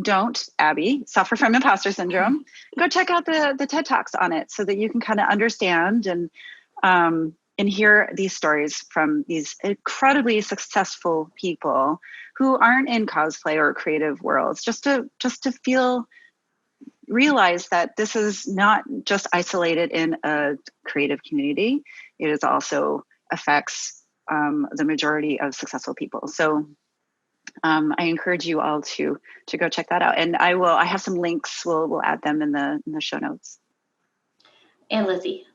don't, Abby, suffer from imposter syndrome, go check out the TED Talks on it so that you can kind of understand and hear these stories from these incredibly successful people who aren't in cosplay or creative worlds, just to realize that this is not just isolated in a creative community. It is also affects the majority of successful people. So I encourage you all to go check that out. And I have some links. We'll add them in the show notes. And Lizzie.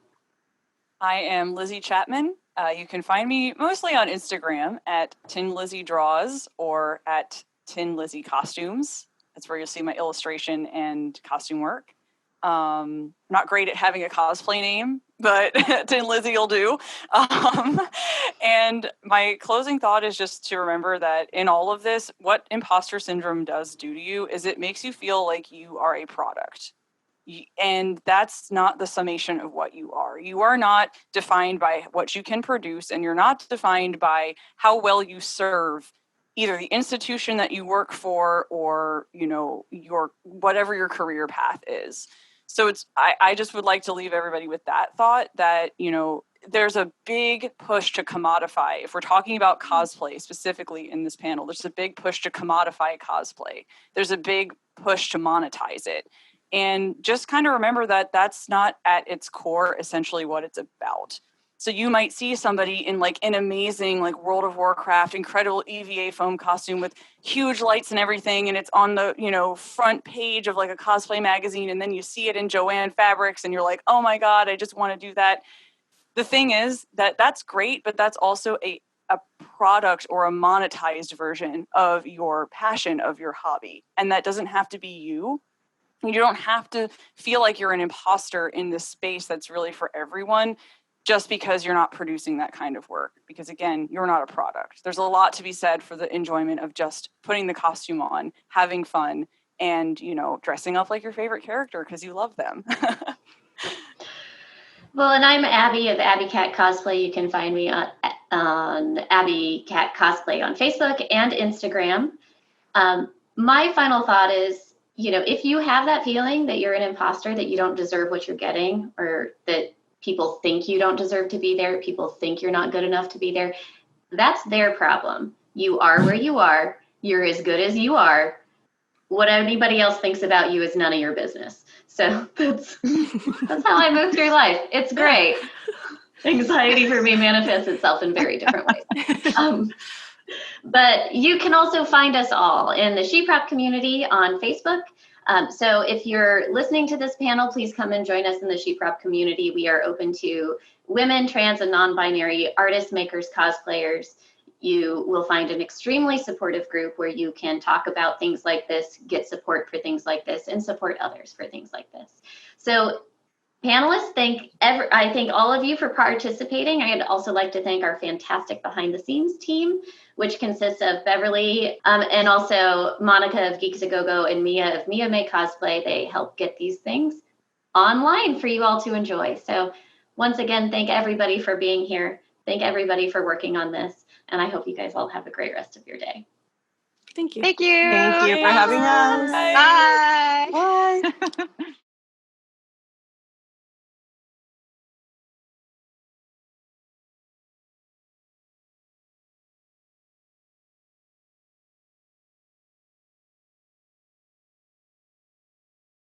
I am Lizzie Chapman. You can find me mostly on Instagram at Tin Lizzie Draws or at Tin Lizzie Costumes. That's where you'll see my illustration and costume work. I'm not great at having a cosplay name, but Tin Lizzie will do. And my closing thought is just to remember that in all of this, what imposter syndrome does do to you is it makes you feel like you are a product. And that's not the summation of what you are. You are not defined by what you can produce, and you're not defined by how well you serve either the institution that you work for or, you know, your whatever your career path is. So I just would like to leave everybody with that thought that, you know, there's a big push to commodify. If we're talking about cosplay specifically in this panel, there's a big push to commodify cosplay. There's a big push to monetize it. And just kind of remember that that's not at its core essentially what it's about. So you might see somebody in like an amazing like World of Warcraft, incredible EVA foam costume with huge lights and everything, and it's on the, you know, front page of like a cosplay magazine, and then you see it in Joanne Fabrics and you're like, oh my God, I just want to do that. The thing is that that's great, but that's also a product or a monetized version of your passion, of your hobby. And that doesn't have to be you. You don't have to feel like you're an imposter in this space that's really for everyone just because you're not producing that kind of work. Because again, you're not a product. There's a lot to be said for the enjoyment of just putting the costume on, having fun, and, you know, dressing up like your favorite character because you love them. Well, and I'm Abby of Abby Cat Cosplay. You can find me on Abby Cat Cosplay on Facebook and Instagram. My final thought is, you know, if you have that feeling that you're an imposter, that you don't deserve what you're getting, or that people think you don't deserve to be there, people think you're not good enough to be there, that's their problem. You are where you are. You're as good as you are. What anybody else thinks about you is none of your business. So that's how I move through life. It's great. Anxiety for me manifests itself in very different ways. But you can also find us all in the SheProp community on Facebook. So if you're listening to this panel, please come and join us in the SheProp community. We are open to women, trans, and non-binary artists, makers, cosplayers. You will find an extremely supportive group where you can talk about things like this, get support for things like this, and support others for things like this. So panelists, I thank all of you for participating. I'd also like to thank our fantastic behind the scenes team, which consists of Beverly and also Monica of Geeks A Go-Go and Mia of Mia May Cosplay. They help get these things online for you all to enjoy. So once again, thank everybody for being here. Thank everybody for working on this. And I hope you guys all have a great rest of your day. Thank you. Thank you. Thank you for having us. Bye.